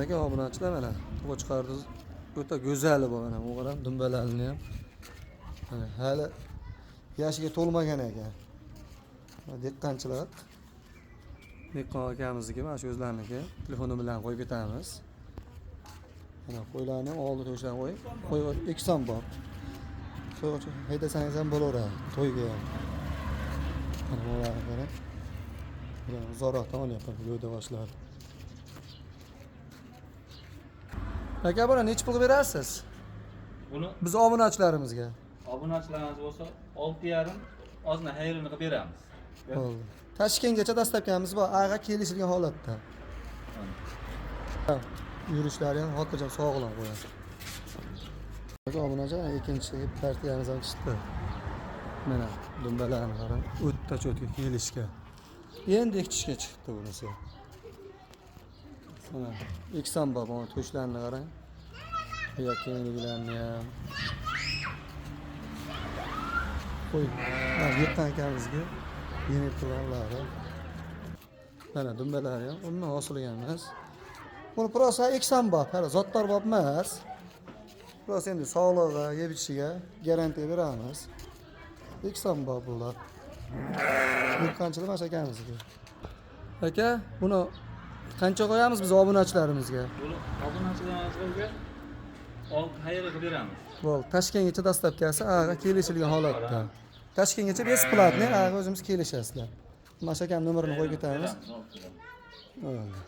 aka obunachilar mana qo'chqarni o'ta go'zali bu mana bu qarang dumbalarini ham. Mana hali yashiga to'lmagan ekan. Dehqonchilar. Dehqon akamizniki mana shu o'zlariniki. Telefoni bilan qo'yib ketamiz. Mana qo'ylarni ham oldi to'shdan qo'yib, qo'y ekson bor. To'g'ri, haydasangiz ham bo'laveradi to'yga ham. Mana bularni qarang. Mana uzoqroqdan olyapman videoda boshladi. Aka buni necha pulga berasiz? Buni Biz obunachilarimizga. obunachilarimiz bo'lsa 6,5 ozgina xayrini qilib beramiz. Bo'ldi. Toshkentgacha dastlabkamiz bor, ag'a kelishilgan holatda. Yurishlari ham xotirjam sog'lom qo'yadi. Aka obunachilar ikkinchi partiyamiz ham chiqdi. Mana dumbalarni qarang, o'tda cho'tga kelishga. Endi ekishga chiqdi bunisi. Mana ekson bor, mana to'shlarni qarang. Buyoq kengliklarni ham. Qo'y. Mana yiqqan akamizga yeni turganlari. Mana dumbalari ham undan osilgan emas. Buni prosa ekson bor, hali zotlar bor emas. Prosa endi sog'lig'iga, yeb ichishiga garantiya beramiz. Ekson bor bular. Yiqqanchilar mana akamizga. Aka, buni qancha qo'yamiz biz obunachilarimizga? Buni obunachilarimizga 6 xayri qilib beramiz. Bo'ldi, Toshkentgacha dastlabkasi ag'a kelishilgan holatda. Toshkentgacha besplatni ag'a o'zimiz kelishasizlar. Mashakam nomerini qo'yib ketamiz. Bo'ldi.